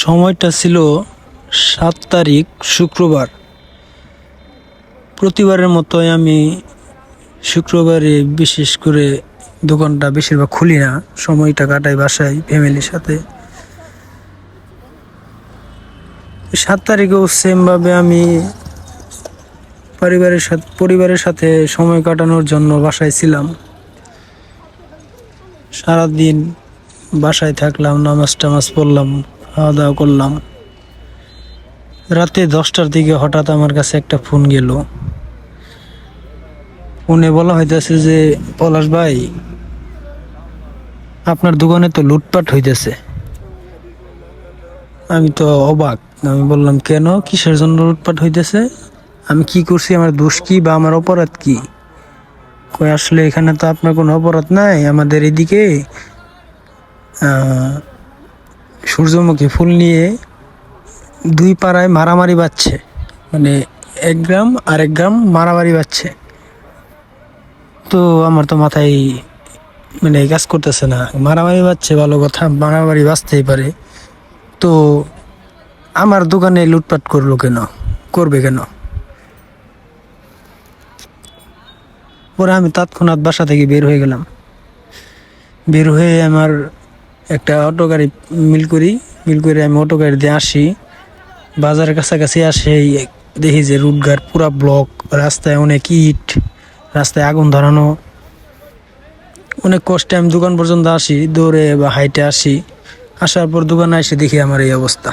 সময়টা ছিল 7 তারিখ শুক্রবার। প্রতিবারের মতোই আমি শুক্রবারে বিশেষ করে দোকানটা বেশিরভাগ খুলি না, সময়টা কাটাই বাসায় ফ্যামিলির সাথে। 7 তারিখেও সেমভাবে আমি পরিবারের সাথে সময় কাটানোর জন্য বাসায় ছিলাম। সারাদিন বাসায় থাকলাম, নামাজ টামাজ পড়লাম, খাওয়া দাওয়া করলাম। রাতে 10টার দিকে হঠাৎ আমার কাছে একটা ফোন গেল। ফোনে বলা হইতেছে যে, পলাশ ভাই, আপনার দোকানে তো লুটপাট হইতেছে। আমি তো অবাক। আমি বললাম, কেন, কিসের জন্য লুটপাট হইতেছে? আমি কি করছি? আমার দোষ কি বা আমার অপরাধ কি? কই, আসলে এখানে তো আপনার কোনো অপরাধ নাই। আমাদের এদিকে সূর্যমুখী ফুল নিয়ে 2 পাড়ায় মারামারি বাজছে, মানে 1 গ্রাম আর 1 গ্রাম মারামারি বাজছে। তো আমার তো মাথায় কাজ করতেছে না। মারামারি বাজছে ভালো কথা, মারামারি বাজতেই পারে, তো আমার দোকানে লুটপাট করবে কেন? পরে আমি তৎক্ষণাৎ বাসা থেকে বের হয়ে গেলাম। বের হয়ে আমার একটা অটো গাড়ি মিল করে আমি অটো গাড়ি দিয়ে আসি। বাজারের কাছাকাছি আসে দেখি যে রুটঘাট পুরা ব্লক, রাস্তায় অনেক ইট, রাস্তায় আগুন ধরানো। অনেক কষ্টে আমি দোকান পর্যন্ত আসি, দৌড়ে বা হাইটে আসি। আসার পর দোকানে এসে দেখি আমার এই অবস্থা।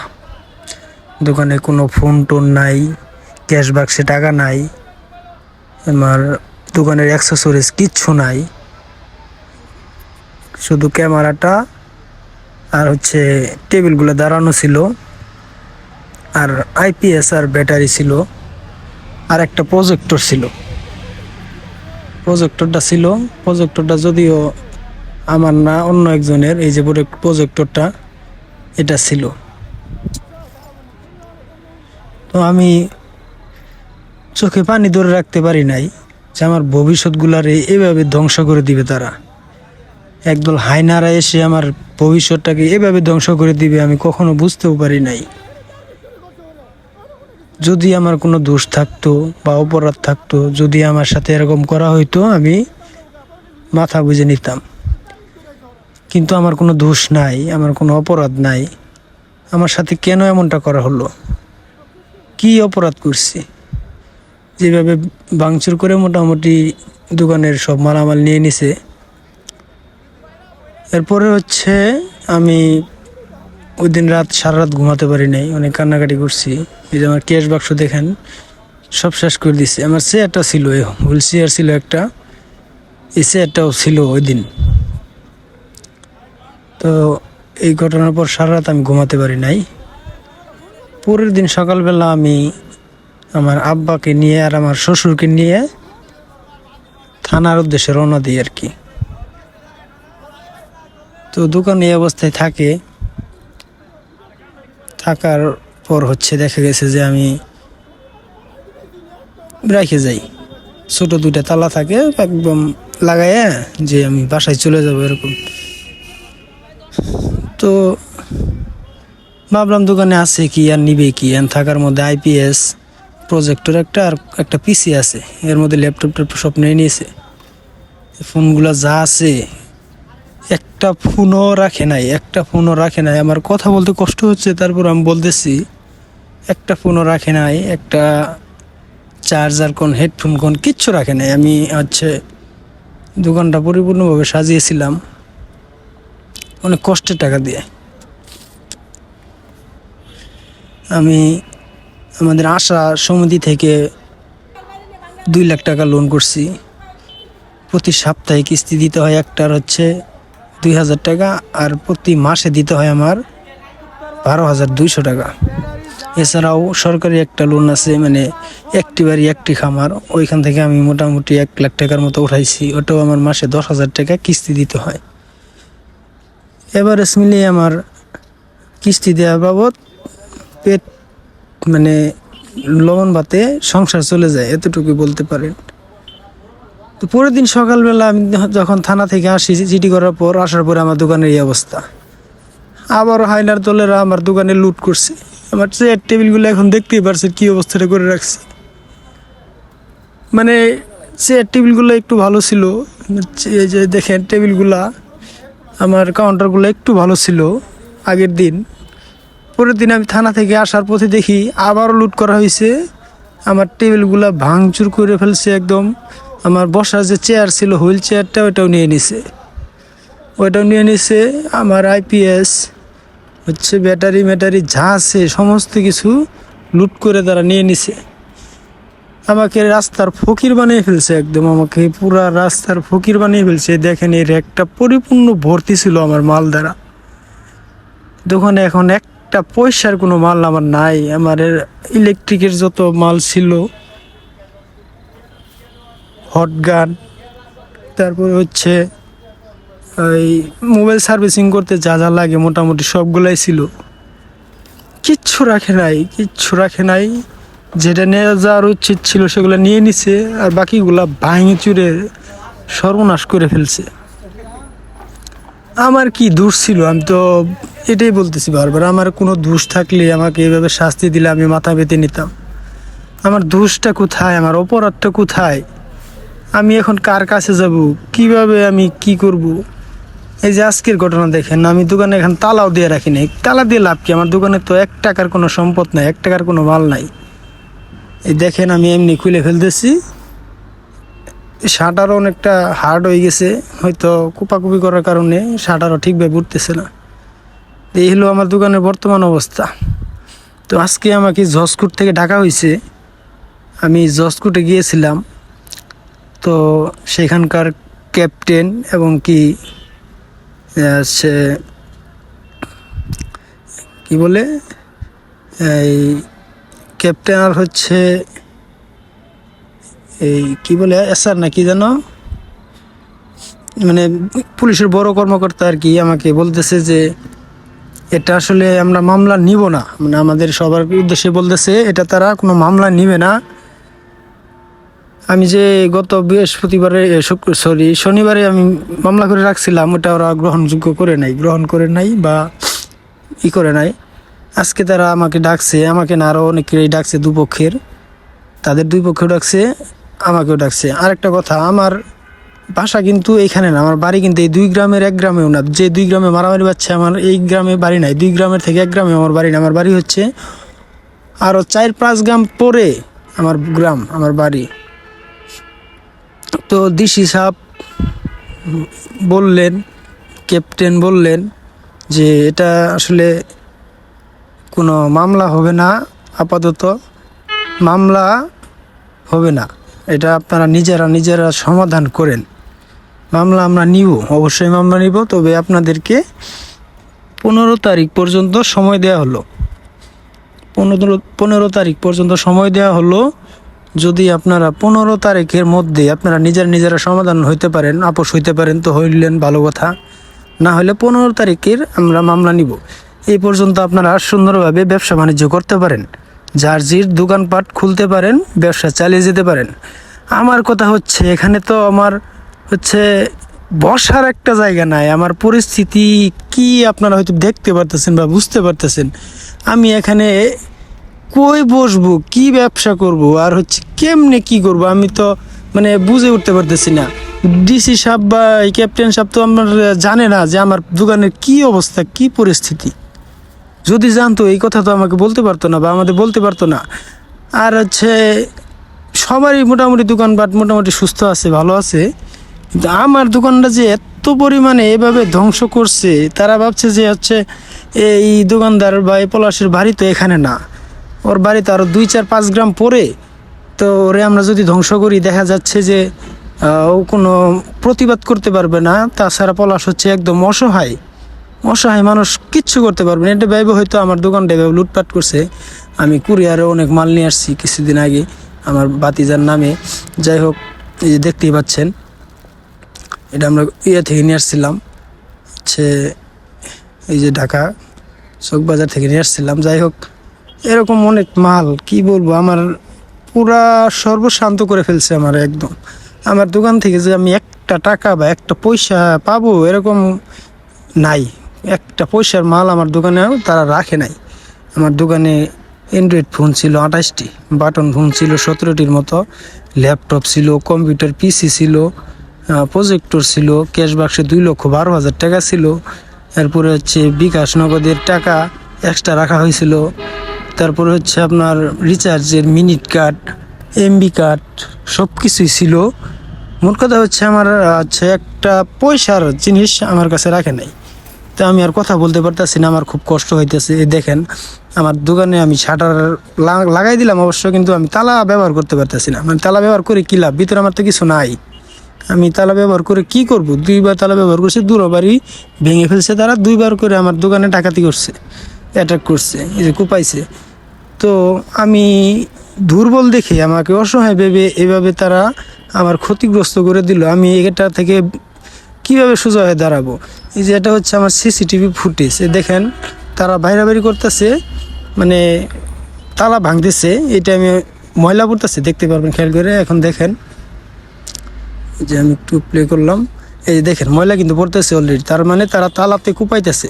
দোকানে কোনো ফোন টোন নাই, ক্যাশ বাক্সে টাকা নাই, আমার দোকানের অ্যাক্সেসরিজ কিচ্ছু নাই। শুধু ক্যামেরাটা আর টেবিলগুলো দাঁড়ানো ছিল, আর আইপিএস আর ব্যাটারি ছিল, আর একটা প্রজেক্টর ছিল। প্রজেক্টরটা যদিও আমার না, অন্য একজনের। এই যে প্রজেক্টরটা, এটা ছিল। তো আমি চোখে পানি ধরে রাখতে পারি নাই যে আমার ভবিষ্যৎগুলারে এভাবে ধ্বংস করে দিবে তারা। একদল হায়নারা এসে আমার ভবিষ্যৎটাকে এভাবে ধ্বংস করে দিবে, আমি কখনো বুঝতেও পারি নাই। যদি আমার কোনো দোষ থাকতো বা অপরাধ থাকতো, যদি আমার সাথে এরকম করা হইতো, আমি মাথা বুঝে নিতাম। কিন্তু আমার কোনো দোষ নাই, আমার কোনো অপরাধ নাই। আমার সাথে কেন এমনটা করা হলো? কি অপরাধ করছি? যেভাবে ভাঙচুর করে মোটামুটি দোকানের সব মালামাল নিয়ে নিছে। এরপরে আমি ওই দিন সারা রাত ঘুমাতে পারি নাই, অনেক কান্নাকাটি করছি। এই যে আমার ক্যাশ বাক্স দেখেন, সব শেষ করে দিচ্ছে। আমার চেয়ারটা ছিল, হুইল চেয়ার ছিল একটা, এই চেয়ারটাও ছিল ওই দিন। তো এই ঘটনার পর সারা রাত আমি ঘুমাতে পারি নাই। পরের দিন সকালবেলা আমি আমার আব্বাকে নিয়ে আর আমার শ্বশুরকে নিয়ে থানার উদ্দেশ্যে রওনা দিই আর কি। তো দোকান এই অবস্থায় থাকার পর দেখা গেছে যে আমি রেখে যাই। ছোট 2টা তালা থাকে, একদম লাগাইয়া যে আমি বাসায় চলে যাব এরকম। তো ভাবলাম দোকানে আছে কি আর নিবে কি, থাকার মধ্যে আইপিএস, প্রজেক্টর আর একটা পিসি আছে, এর মধ্যে ল্যাপটপ সব নিয়ে নিয়েছে। ফোনগুলো যা আছে, একটা ফোনও রাখে নাই। আমার কথা বলতে কষ্ট হচ্ছে, তারপর আমি বলতেছি, একটা ফোনও রাখে নাই, একটা চার্জার কোন, হেডফোন কোন, কিচ্ছু রাখে নাই। আমি দোকানটা পরিপূর্ণভাবে সাজিয়েছিলাম অনেক কষ্টের টাকা দিয়ে। আমি আমাদের আশা সমিতি থেকে 2 লাখ টাকা লোন করছি। প্রতি সপ্তাহে কিস্তি দিতে হয়, একটার 2,000 টাকা, আর প্রতি মাসে দিতে হয় আমার 12,200 টাকা। এছাড়াও সরকারি একটা লোন আছে, একটি বাড়ি একটি খামার, ওইখান থেকে আমি মোটামুটি 1 লাখ টাকার মতো উঠাইছি। ওটাও আমার মাসে 10,000 টাকা কিস্তি দিতে হয়। এভারেজ মিলিয়ে আমার কিস্তি দেওয়া বাবদ পেট লবণ ভাতে সংসার চলে যায়, এতটুকু বলতে পারেন। তো পরের দিন সকালবেলা আমি যখন থানা থেকে আসি, চিঠি করার পর আসার পরে আমার দোকানের এই অবস্থা। আবারও হাইনার দলেরা আমার দোকানে লুট করছে। আমার চেয়ার টেবিলগুলো এখন দেখতেই পারছে কি অবস্থাটা করে রাখছে। মানে চেয়ার টেবিলগুলো একটু ভালো ছিল, এই যে দেখেন টেবিলগুলা, আমার কাউন্টারগুলো একটু ভালো ছিল আগের দিন। পরের দিন আমি থানা থেকে আসার পথে দেখি আবারও লুট করা হয়েছে। আমার টেবিলগুলা ভাঙচুর করে ফেলছে একদম। আমার বসার যে চেয়ার ছিল হুইল চেয়ারটা ওইটাও নিয়ে নিছে। আমার আইপিএস হচ্ছে ব্যাটারি যা আছে সমস্ত কিছু লুট করে তারা নিয়ে নিছে। আমাকে রাস্তার ফকির বানিয়ে ফেলছে একদম, আমাকে পুরা রাস্তার ফকির বানিয়ে ফেলছে। দেখেন এই র্যাকটা পরিপূর্ণ ভর্তি ছিল আমার মাল দ্বারা। দোকানে এখন একটা পয়সার কোনো মাল আমার নাই। আমার ইলেকট্রিকের যত মাল ছিল, হট গান, তারপরে হচ্ছে ওই মোবাইল সার্ভিসিং করতে যা যা লাগে মোটামুটি সবগুলাই ছিল। কিচ্ছু রাখে নাই। যেটা নিয়ে যাওয়ার উচিত ছিল সেগুলো নিয়ে নিছে, আর বাকিগুলা ভাঙে চুরে সর্বনাশ করে ফেলছে। আমার কি দোষ ছিল? আমি তো এটাই বলতেছি বারবার, আমার কোনো দোষ থাকলে আমাকে এভাবে শাস্তি দিলে আমি মাথা পেতে নিতাম। আমার দোষটা কোথায়? আমার অপরাধটা কোথায়? আমি এখন কার কাছে যাব? কিভাবে আমি কি করব? এই যে আজকের ঘটনা দেখেন, আমি দোকানে এখন তালাও দিয়ে রাখি নাই। তালা দিয়ে লাভ কি? আমার দোকানে তো 1 টাকার কোনো সম্পদ নাই, 1 টাকার কোনো মাল নাই। এই দেখেন আমি এমনি খুলে ফেলতেছি। শাটারও অনেকটা হার্ড হয়ে গেছে, হয়তো কুপাকুপি করার কারণে শাটারও ঠিকভাবে উঠতেছে না। এই হলো আমার দোকানের বর্তমান অবস্থা। তো আজকে আমাকে জজকোর্ট থেকে ডাকা হয়েছে। আমি জজকোর্টে গিয়েছিলাম। তো সেখানকার ক্যাপ্টেন এবং কি সে কি বলে, এই ক্যাপ্টেন আর হচ্ছে এই কি বলে এসআর না কি যেন, মানে পুলিশের বড় কর্মকর্তা আর কি, আমাকে বলতেছে যে এটা আসলে আমরা মামলা নিব না। মানে আমাদের সবার উদ্দেশ্যে বলতেছে এটা তারা কোনো মামলা নিবে না। আমি যে গত শনিবারে আমি মামলা করে রাখছিলাম, ওটা ওরা গ্রহণ করে নাই বা করে নাই। আজকে তারা আমাকে ডাকছে, আমাকে না আরও অনেকেই ডাকছে, দুপক্ষের, তাদের 2 পক্ষেও ডাকছে, আমাকেও ডাকছে। আরেকটা কথা, আমার বাসা কিন্তু এইখানে না, আমার বাড়ি কিন্তু এই 2 গ্রামের 1 গ্রামেও না। যে 2 গ্রামে মারামারি বাচ্চা, আমার এই গ্রামে বাড়ি নাই। 2 গ্রামের থেকে 1 গ্রামে আমার বাড়ি না। আমার বাড়ি হচ্ছে আরও 4-5 গ্রাম পরে আমার বাড়ি। তো ডিসি সাহেব বললেন, ক্যাপ্টেন বললেন যে এটা আসলে কোনো মামলা হবে না, আপাতত মামলা হবে না, এটা আপনারা নিজেরা সমাধান করেন। মামলা আমরা নিব, অবশ্যই মামলা নিব, তবে আপনাদেরকে 15 তারিখ পর্যন্ত সময় দেওয়া হলো। 15 তারিখ পর্যন্ত সময় দেওয়া হলো। যদি আপনারা 15 তারিখের মধ্যে আপনারা নিজেরা সমাধান হইতে পারেন, আপোষ হইতে পারেন, তো হইলেন ভালো কথা। না হলে 15 তারিখের আমরা মামলা নিব। এই পর্যন্ত আপনারা সুন্দরভাবে ব্যবসা বাণিজ্য করতে পারেন, জার্জির দোকানপাট খুলতে পারেন, ব্যবসা চালিয়ে যেতে পারেন। আমার কথা হচ্ছে এখানে তো আমার হচ্ছে বসার একটা জায়গা নাই। আমার পরিস্থিতি কি আপনারা হয়তো দেখতে পারতেছেন বা বুঝতে পারতেছেন। আমি এখানে কই বসবো, কি ব্যবসা করব, আর হচ্ছে কেমনে কি করব, আমি তো মানে বুঝে উঠতে পারতেছি না। ডিসি সাহেব বা ক্যাপ্টেন সাহেব তো আমার জানে না যে আমার দোকানের কি অবস্থা, কি পরিস্থিতি। যদি জানতো এই কথা তো আমাকে বলতে পারতো না বা আমাদের বলতে পারতো না। আর হচ্ছে সবারই মোটামুটি দোকানপাট মোটামুটি সুস্থ আছে, ভালো আছে, কিন্তু আমার দোকানটা যে এত পরিমাণে এভাবে ধ্বংস করছে, তারা ভাবছে যে হচ্ছে এই দোকানদার বা এই পলাশের বাড়ি তো এখানে না, ওর বাড়ি তো আরও 2-4-5 গ্রাম পরে। তো ওরে আমরা যদি ধ্বংস করি, দেখা যাচ্ছে যে ও কোনো প্রতিবাদ করতে পারবে না। তাছাড়া পলাশ হচ্ছে একদম অসহায় মানুষ, কিচ্ছু করতে পারবে না। এটা ভেবে হয়তো আমার দোকানটা এভাবে লুটপাট করছে। আমি কুরিয়ারে অনেক মাল নিয়ে আসছি কিছুদিন আগে আমার ভাতিজার নামে। যাই হোক, এই যে দেখতেই পাচ্ছেন, এটা আমরা থেকে নিয়ে আসছিলাম, হচ্ছে এই যে ঢাকা চকবাজার থেকে নিয়ে আসছিলাম। যাই হোক, এরকম অনেক মাল, কি বলবো, আমার পুরা সর্বশান্ত করে ফেলছে আমার একদম। আমার দোকান থেকে যে আমি একটা টাকা বা একটা পয়সা পাবো এরকম নাই, একটা পয়সার মাল আমার দোকানেও তারা রাখে নাই। আমার দোকানে অ্যান্ড্রয়েড ফোন ছিল 28টি, বাটন ফোন ছিল 17টির মতো, ল্যাপটপ ছিল, কম্পিউটার পিসি ছিল, প্রজেক্টর ছিল, ক্যাশ বাক্সে 2,12,000 টাকা ছিল। এরপরে হচ্ছে বিকাশ নগদের টাকা এক্সট্রা রাখা হয়েছিল। তারপরে হচ্ছে আপনার রিচার্জের মিনিট কার্ড, এমবি কার্ড সব কিছুই ছিল। মোট কথা হচ্ছে আমার হচ্ছে একটা পয়সার জিনিস আমার কাছে রাখে নাই। তো আমি আর কথা বলতে পারতেছি না, আমার খুব কষ্ট হইতেছে। দেখেন আমার দোকানে আমি শাটার লাগাই দিলাম অবশ্য, কিন্তু আমি তালা ব্যবহার করতে পারতেছি না। মানে তালা ব্যবহার করে কী লাভ, ভিতরে আমার তো কিছু নাই। আমি তালা ব্যবহার করে কি করব? 2বার তালা ব্যবহার করছে, দুবারই ভেঙে ফেলছে তারা। 2বার করে আমার দোকানে ডাকাতি করছে, অ্যাটাক করছে, এই যে কুপাইছে। তো আমি দুর্বল দেখে, আমাকে অসহায় ভেবে এভাবে তারা আমার ক্ষতিগ্রস্ত করে দিল। আমি এটা থেকে কিভাবে সোজা হয়ে দাঁড়াবো? এই যে এটা হচ্ছে আমার সিসিটিভি ফুটেজ। দেখেন তারা বাইরাবাড়ি করতেছে, মানে তালা ভাঙতেছে। এটা আমি ময়লা পড়তেছে, দেখতে পারবেন খেয়াল করে। এখন দেখেন যে আমি একটু প্লে করলাম, এই যে দেখেন ময়লা কিন্তু পড়তেছে অলরেডি। তার মানে তারা তালাতে কুপাইতেছে।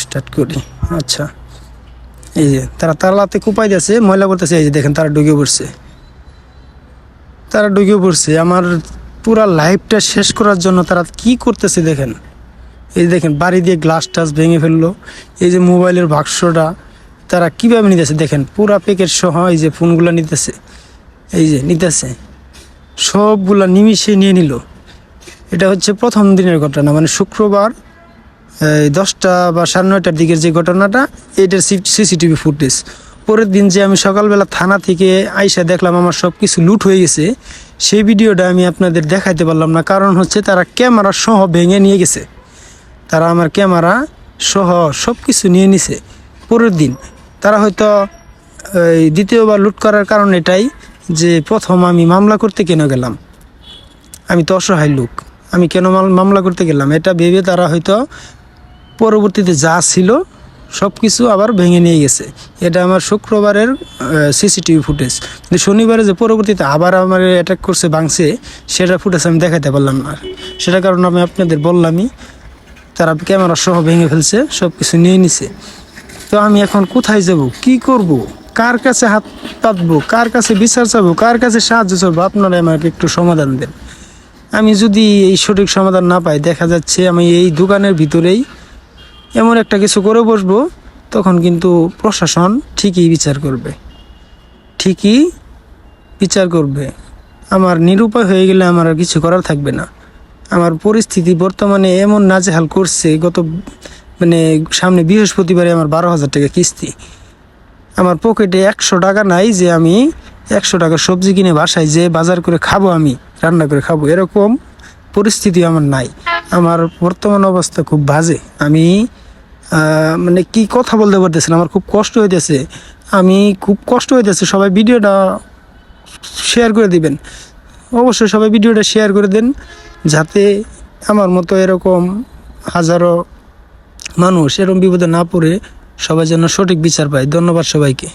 স্টার্ট করি। আচ্ছা, এই যে তারা তালাতে কুপাইতেছে, ময়লা পড়তেছে। এই যে দেখেন তারা ঢুকে পড়ছে, আমার পুরা লাইফটা শেষ করার জন্য তারা কি করতেছে দেখেন। এই যে দেখেন বাড়ি দিয়ে গ্লাস টাস ভেঙে ফেললো। এই যে মোবাইলের বাক্সটা তারা কীভাবে নিতেছে দেখেন, পুরা প্যাকেট সহ এই যে ফোনগুলো নিতেছে, এই যে নিতেছে, সবগুলা নিমিশে নিয়ে নিল। এটা হচ্ছে প্রথম দিনের ঘটনা, মানে শুক্রবার 10টা বা 9:30টার দিকের যে ঘটনাটা, এটার সিসিটিভি ফুটেজ। পরের দিন যে আমি সকালবেলা থানা থেকে আইসা দেখলাম আমার সব কিছু লুট হয়ে গেছে, সেই ভিডিওটা আমি আপনাদের দেখাইতে পারলাম না। কারণ হচ্ছে তারা ক্যামেরা সহ ভেঙে নিয়ে গেছে। তারা আমার ক্যামেরা সহ সব কিছু নিয়ে নিছে। পরের দিন তারা হয়তো দ্বিতীয়বার লুট করার কারণ এটাই যে প্রথম আমি মামলা করতে কেন গেলাম, আমি তো অসহায় লোক, আমি কেন মামলা করতে গেলাম, এটা ভেবে তারা হয়তো পরবর্তীতে যা ছিল সব কিছু আবার ভেঙে নিয়ে গেছে। এটা আমার শুক্রবারের সিসিটিভি ফুটেজ। কিন্তু শনিবারে যে পরবর্তীতে আবার আমার অ্যাটাক করছে, ভাঙছে, সেটা ফুটেজ আমি দেখাতে পারলাম না। সেটার কারণে আমি আপনাদের বললামই, তারা ক্যামেরা সহ ভেঙে ফেলছে, সব কিছু নিয়ে নিছে। তো আমি এখন কোথায় যাব, কি করব, কার কাছে হাত পাতবো, কার কাছে বিচার চাবো, কার কাছে সাহায্য চাবো? আপনারা আমাকে একটু সমাধান দেন। আমি যদি এই সঠিক সমাধান না পাই, দেখা যাচ্ছে আমি এই দোকানের ভিতরেই এমন একটা কিছু করে বসবো, তখন কিন্তু প্রশাসন ঠিকই বিচার করবে। আমার নিরুপায় হয়ে গেলে আমার আর কিছু করার থাকবে না। আমার পরিস্থিতি বর্তমানে এমন নাজেহাল করছে, মানে সামনে বৃহস্পতিবারে আমার 12,000 টাকা কিস্তি। আমার পকেটে 100 টাকা নাই যে আমি 100 টাকার সবজি কিনে বাসায় যে বাজার করে খাবো, আমি রান্না করে খাবো, এরকম পরিস্থিতি আমার নাই। আমার বর্তমান অবস্থা খুব বাজে। আমি মানে কি কথা বলতে পারতেছি না, আমার খুব কষ্ট হইতেছে। সবাই ভিডিওটা শেয়ার করে দিবেন, অবশ্যই সবাই ভিডিওটা শেয়ার করে দেন, যাতে আমার মতো এরকম হাজারো মানুষ এরকম বিপদে না পড়ে সবাই যেন সঠিক বিচার পায়। ধন্যবাদ সবাইকে।